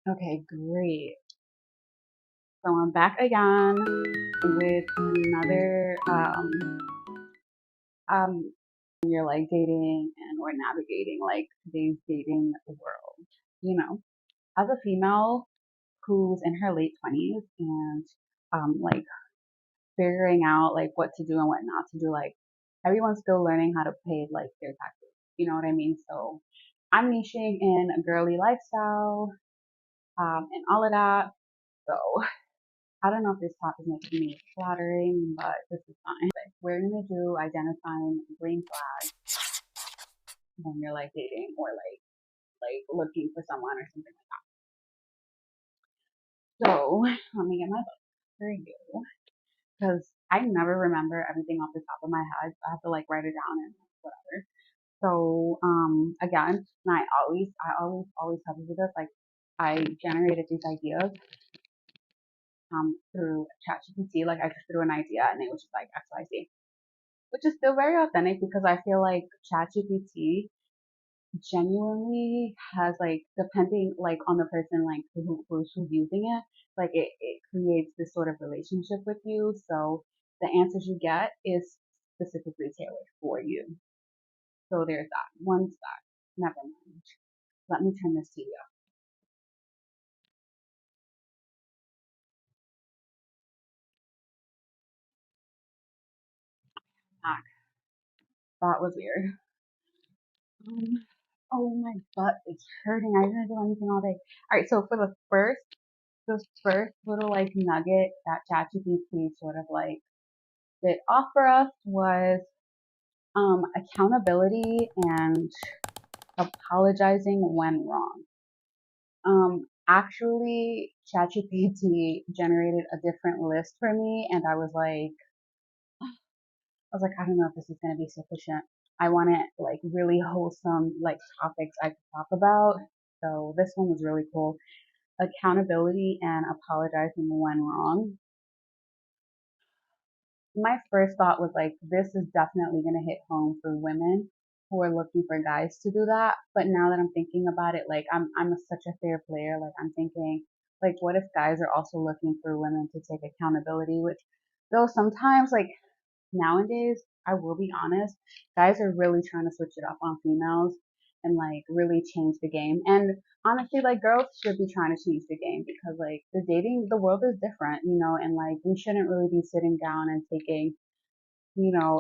Okay, great. So I'm back again with another um you're like dating and or navigating like today's dating world. You know, as a female who's in her late 20s and like figuring out like what to do and what not to do, like everyone's still learning how to pay like their taxes. You know what I mean? So I'm niching in a girly lifestyle, and all of that. So I don't know if this topic makes me flattering, but this is fine. We're gonna do identifying green flags when you're like dating or like looking for someone or something like that. So let me get my book for you because I never remember everything off the top of my head. So I have to like write it down and whatever. So again, and I always tell you this. Like I generated these ideas through ChatGPT. Like I just threw an idea and it was just like X Y Z, which is still very authentic because I feel like ChatGPT genuinely has like depending like on the person like who's using it, like it creates this sort of relationship with you. So the answers you get is specifically tailored for you. So there's that. One sec. Never mind. Let me turn this to you. Ah, that was weird. Um, oh my butt is hurting. I didn't do anything all day. All right, so for the first little like nugget that ChatGPT sort of like did offer us was accountability and apologizing when wrong. Actually, ChatGPT generated a different list for me, and I was like, I don't know if this is going to be sufficient. I wanted like really wholesome like topics I could talk about. So this one was really cool. Accountability and apologizing when wrong. My first thought was like, this is definitely going to hit home for women who are looking for guys to do that. But now that I'm thinking about it, like such a fair player. Like I'm thinking, like, what if guys are also looking for women to take accountability? Which, though sometimes, like nowadays, I will be honest, guys are really trying to switch it up on females and like really change the game. And honestly, like girls should be trying to change the game because like the world is different, and like we shouldn't really be sitting down and taking,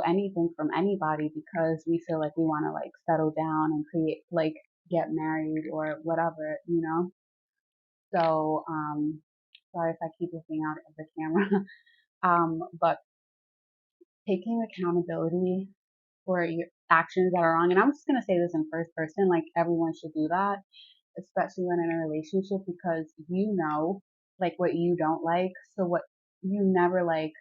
anything from anybody because we feel like we want to like settle down and create, like get married or whatever. So, sorry if I keep looking out of the camera. But taking accountability for your actions that are wrong. And I'm just gonna say this in first person, like everyone should do that, especially when in a relationship because like what you don't like. So what you never like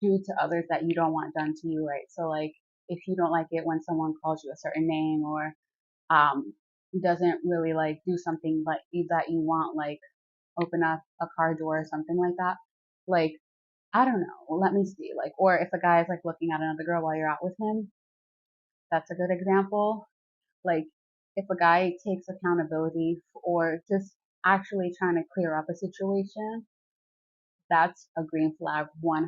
do to others that you don't want done to you, right? So like if you don't like it when someone calls you a certain name or um doesn't really like do something like that you want, like open up a car door or something like that, like I don't know, let me see, like, or if a guy is like looking at another girl while you're out with him, that's a good example. Like, if a guy takes accountability or just actually trying to clear up a situation, that's a green flag 100%.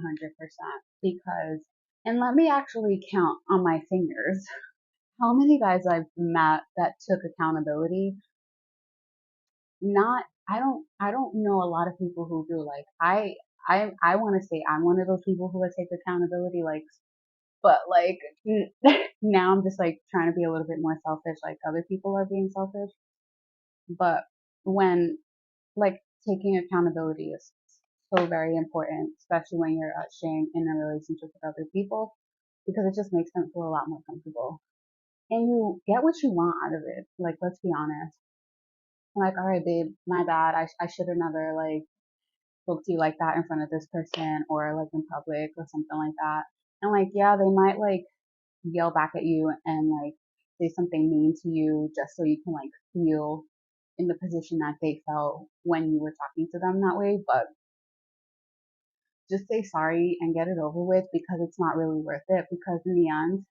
Because, and let me actually count on my fingers how many guys I've met that took accountability. Not, I don't know a lot of people who do. Like, I want to say I'm one of those people who would take accountability, like, but like now I'm just like trying to be a little bit more selfish, like other people are being selfish. But when like taking accountability is so very important, especially when you're sharing in a relationship with other people, because it just makes them feel a lot more comfortable. And you get what you want out of it. Like, let's be honest. Like, all right, babe, my bad. I should have never like spoke to you like that in front of this person or like in public or something like that. And like, yeah, they might like yell back at you and like say something mean to you just so you can like feel in the position that they felt when you were talking to them that way. But just say sorry and get it over with because it's not really worth it. Because in the end,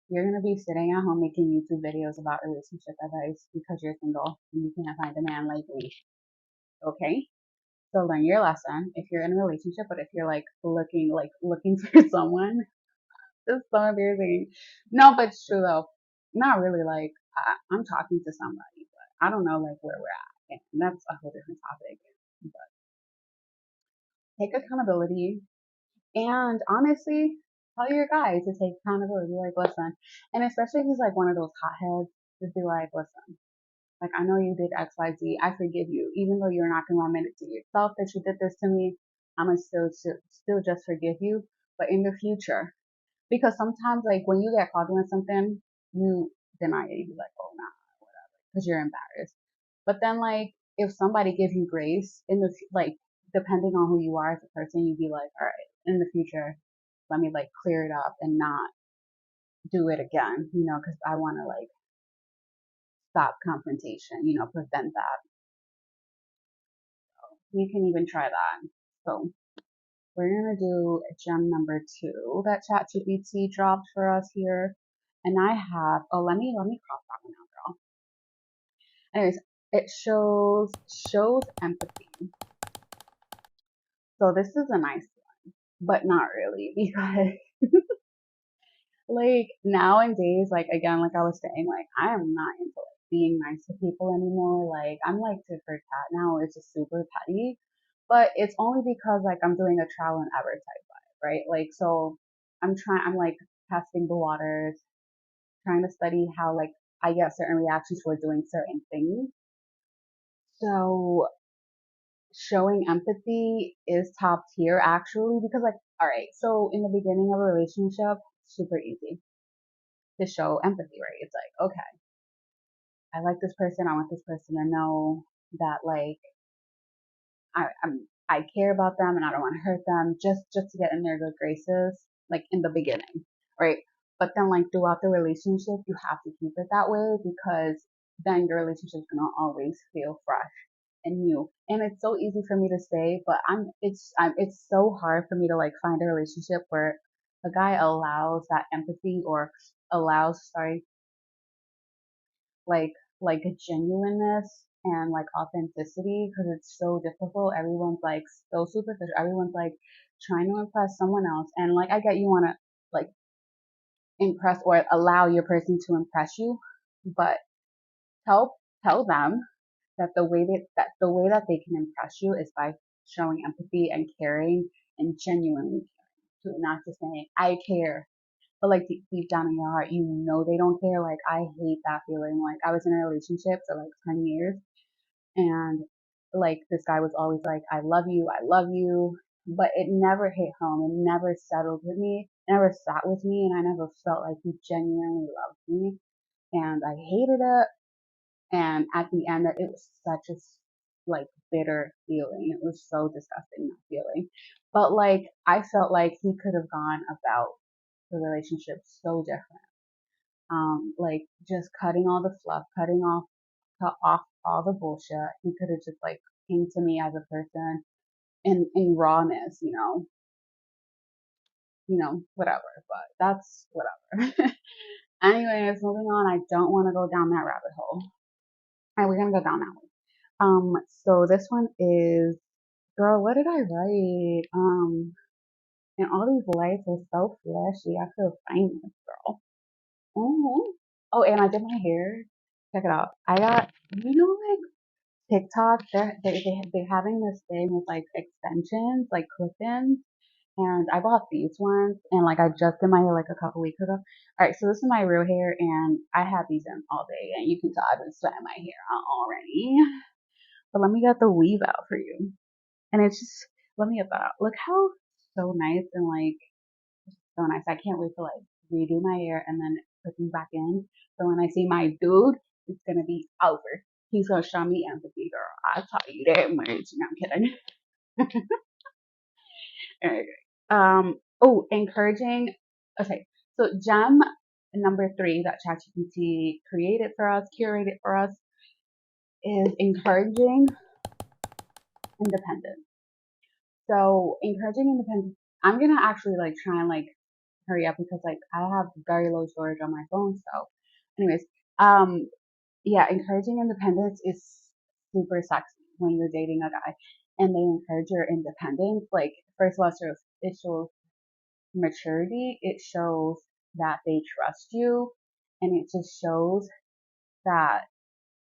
You're gonna be sitting at home making YouTube videos about relationship advice because you're single and you can't find a man like me. Okay? So learn your lesson if you're in a relationship, but if you're like looking for someone, it's so embarrassing. No, but it's true though. Not really like I'm talking to somebody, but I don't know like where we're at. And that's a whole different topic. But take accountability and honestly tell your guy to take accountability. Like, listen, and especially if he's like one of those hotheads, just be like, listen, like I know you did X, Y, Z. I forgive you, even though you're not gonna admit it to yourself that you did this to me. I'm gonna still just forgive you. But in the future, because sometimes like when you get caught doing something, you deny it. You be like, oh nah, whatever, because you're embarrassed. But then like if somebody gives you grace in the like depending on who you are as a person, you'd be like, all right, in the future, let me like clear it up and not do it again, because I want to like stop confrontation, prevent that. You can even try that. So we're gonna do gem number 2 that ChatGPT dropped for us here. And I have, oh, let me cross that one out, girl. Anyways, it shows empathy. So this is a nice one, but not really because like nowadays, like again, like I was saying, like I am not into like being nice to people anymore. Like I'm like tit for tat now. It's just super petty, but it's only because like I'm doing a trial and error type vibe, right? Like so, I'm like testing the waters, trying to study how like I get certain reactions for doing certain things. So showing empathy is top tier actually because like all right, so in the beginning of a relationship, super easy to show empathy, right? It's like, okay, I like this person. I want this person to know that like I care about them and I don't want to hurt them just to get in their good graces, like in the beginning, right? But then like throughout the relationship, you have to keep it that way because then your relationship is gonna always feel fresh and new. And it's so easy for me to say, but it's so hard for me to like find a relationship where a guy allows that empathy or allows, sorry, like like a genuineness and like authenticity because it's so difficult. Everyone's like so superficial. Everyone's like trying to impress someone else, and like I get you want to like impress or allow your person to impress you, but tell tell them that the way that they can impress you is by showing empathy and caring and genuinely caring, not just saying I care but like deep down in your heart, they don't care. Like I hate that feeling. Like I was in a relationship for like 10 years and like this guy was always like, I love you. But it never hit home. It never settled with me. It never sat with me. And I never felt like he genuinely loved me. And I hated it. And at the end, it was such a like bitter feeling. It was so disgusting, that feeling. But like, I felt like he could have gone about the relationship so different. Like just cutting all the fluff, cut off all the bullshit. He could have just like came to me as a person in rawness, whatever. But that's whatever. Anyways, moving on. I don't want to go down that rabbit hole. All right, we're gonna go down that one. So this one is, girl, what did I write? And all these lights are so flashy. I feel famous, girl. Oh, oh, and I did my hair. Check it out. I got, like TikTok. They're having this thing with like extensions, like clip-ins, and I bought these ones, and like I just did my hair like a couple weeks ago. All right, so this is my real hair, and I had these in all day, and you can tell I've been sweating my hair out already. But let me get the weave out for you, and it's just let me get that out. Look how so nice and like so nice. I can't wait to like redo my hair and then put them back in. So when I see my dude, it's gonna be over. He's gonna show me empathy, girl. I'll tell you that much. No, I'm kidding. Okay. Oh, encouraging. Okay. So gem number 3 that ChatGPT created for us, curated for us, is encouraging independence. So encouraging independence. I'm gonna actually like try and like hurry up because like I have very low storage on my phone. So, anyways, um, yeah, encouraging independence is super sexy when you're dating a guy and they encourage your independence. Like, first of all, it shows maturity. It shows that they trust you, and it just shows that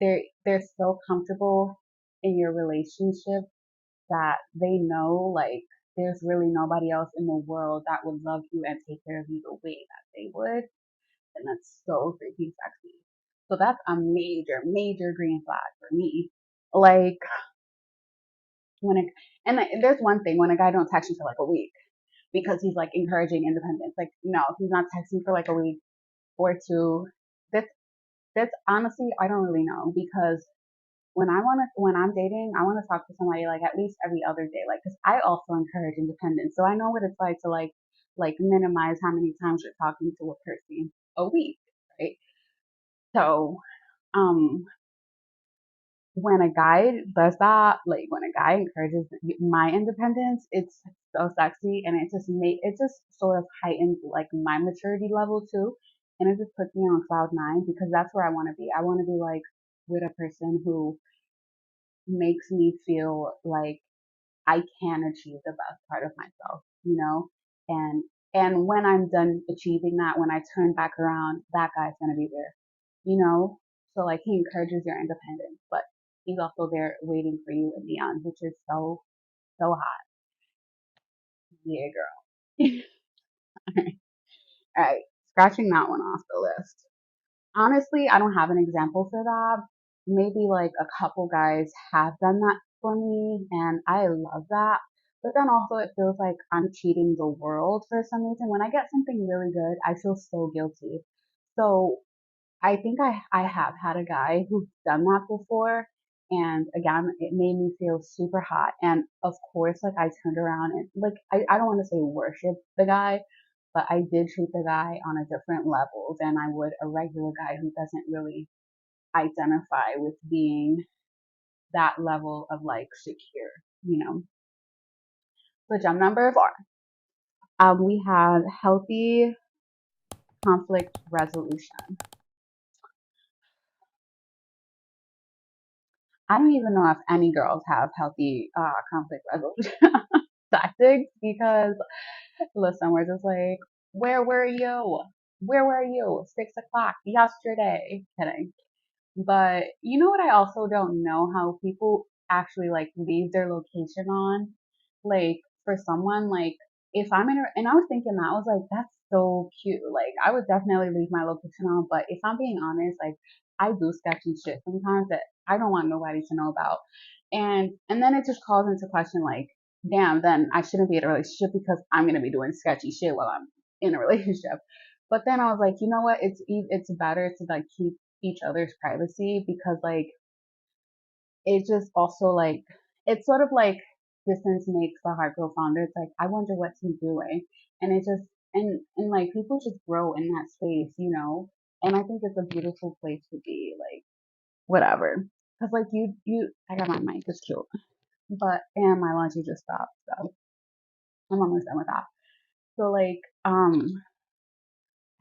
they're so comfortable in your relationship that they know like there's really nobody else in the world that would love you and take care of you the way that they would. And that's so freaking sexy. So that's a major, major green flag for me. Like when it, and there's one thing when a guy don't text you for like a week because he's like encouraging independence. Like no, if he's not texting for like a week or two. That's that's honestly I don't really know because when I'm dating, I want to talk to somebody like at least every other day, like because I also encourage independence, so I know what it's like to like minimize how many times you're talking to a person a week, right? So um when a guy does that, like when a guy encourages my independence, it's so sexy and it just sort of heightens like my maturity level too. And it just puts me on cloud nine because that's where I want to be. I want to be like with a person who makes me feel like I can achieve the best part of myself, you know? And when I'm done achieving that, when I turn back around, that guy's gonna be there, you know? So like he encourages your independence, but he's also there waiting for you in the end, which is so, so hot. Yeah, girl. All right. Scratching that one off the list. Honestly, I don't have an example for that. Maybe like a couple guys have done that for me, and I love that. But then also, it feels like I'm cheating the world for some reason. When I get something really good, I feel so guilty. So I think I have had a guy who's done that before. And again, it made me feel super hot. And of course, like I turned around and like, I don't want to say worship the guy, but I did treat the guy on a different level than I would a regular guy who doesn't really identify with being that level of like secure, you know? So jump number four. We have healthy conflict resolution. I don't even know if any girls have healthy conflict resolution tactics because listen, we're just like, where were you? Where were you? 6 o'clock yesterday. Kidding. But you know what? I also don't know how people actually like leave their location on. Like for someone, like if I'm in, and I was thinking that I was like, that's so cute. Like I would definitely leave my location on. But if I'm being honest, like I do sketchy shit sometimes that I don't want nobody to know about. And then it just calls into question like, damn, then I shouldn't be in a relationship because I'm gonna be doing sketchy shit while I'm in a relationship. But then I was like, you know what? It's better to like keep each other's privacy because like it just also like it's sort of like distance makes the heart grow fonder. It's like I wonder what's he doing, and it just and like people just grow in that space, you know. And I think it's a beautiful place to be, like whatever. Cause like you, I got my mic, it's cute, but and my laundry just stopped, so I'm almost done with that. So like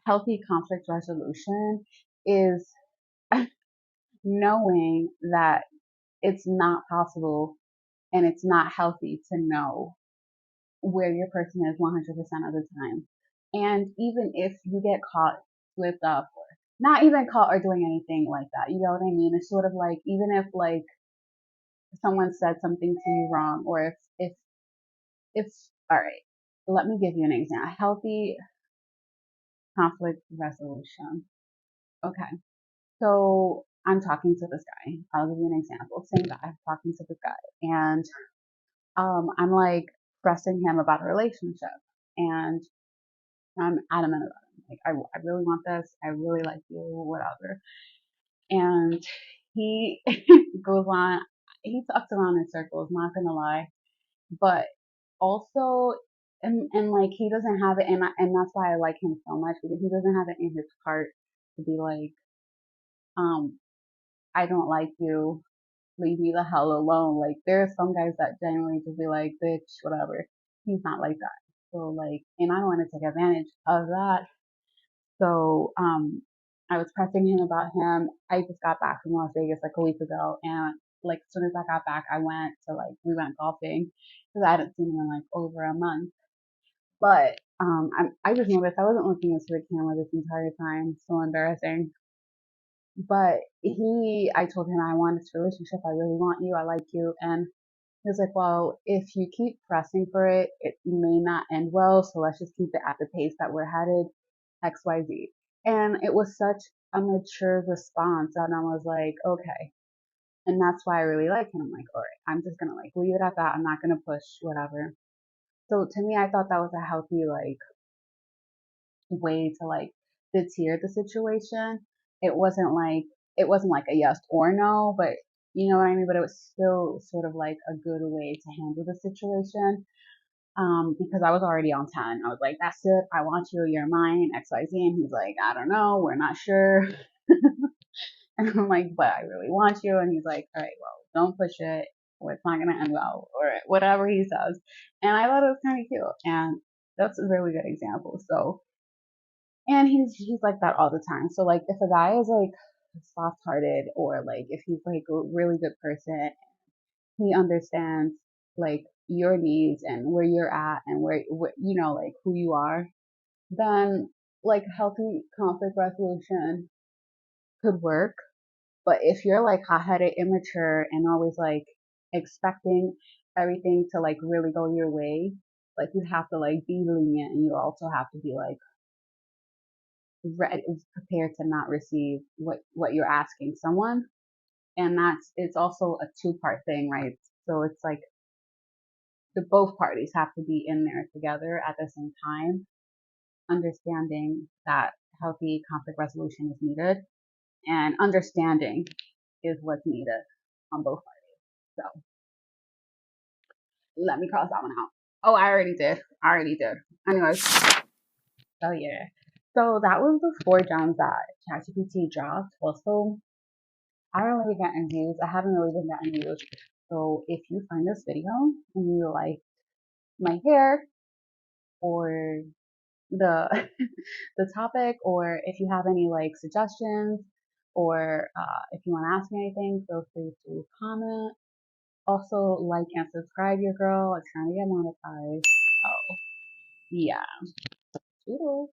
healthy conflict resolution is knowing that it's not possible and it's not healthy to know where your person is 100% of the time. And even if you get caught slipped up or not even caught or doing anything like that, you know what I mean? It's sort of like even if like someone said something to you wrong or if all right, let me give you an example. Healthy conflict resolution. Okay. So I'm talking to this guy. I'll give you an example. Same guy, I'm talking to this guy. And I'm like pressing him about a relationship, and I'm adamant about it. Like, I really want this. I really like you, whatever. And he goes on, he talks around in circles, not gonna lie, but also, and like he doesn't have it, and that's why I like him so much because he doesn't have it in his heart to be like, um, I don't like you, leave me the hell alone. Like there are some guys that genuinely just be like, bitch, whatever. He's not like that. So like, and I don't want to take advantage of that. So, I was pressing him about him. I just got back from Las Vegas like a week ago, and like as soon as I got back, I went to like we went golfing because I hadn't seen him in like over a month. But I just noticed I wasn't looking into the camera this entire time. So embarrassing. But I told him I want this relationship. I really want you. I like you. And he was like, well, if you keep pressing for it, it may not end well. So let's just keep it at the pace that we're headed, XYZ. And it was such a mature response. And I was like, okay. And that's why I really like him. I'm like, all right, I'm just going to like leave it at that. I'm not going to push whatever. So to me, I thought that was a healthy, like, way to like deter the situation. It wasn't like it wasn't like a yes or no, but you know what I mean. But it was still sort of like a good way to handle the situation. Because I was already on 10. I was like, that's it. I want you. You're mine. X, Y, Z. And he's like, I don't know. We're not sure. And I'm like, but I really want you. And he's like, all right, well, don't push it. Or it's not going to end well, or whatever he says. And I thought it was kind of cute. And that's a really good example. So, and he's like that all the time. So like if a guy is like soft hearted, or like if he's like a really good person, he understands like your needs and where you're at and where you know like who you are, then like healthy conflict resolution could work. But if you're like hot headed, immature, and always like expecting everything to like really go your way, like you have to like be lenient, and you also have to be like prepared to not receive what you're asking someone. And it's also a two-part thing, right? So it's like the both parties have to be in there together at the same time, understanding that healthy conflict resolution is needed, and understanding is what's needed on both parties. So let me cross that one out. Oh, I already did. I already did. Anyways, so yeah. So that was the 4 gems that ChatGPT dropped. Also, I don't really get any views. I haven't really been getting views. So if you find this video and you like my hair, or the the topic, or if you have any like suggestions, or if you want to ask me anything, feel free to comment. Also, like and subscribe, your girl. I'm trying to get monetized. So yeah. Toodles.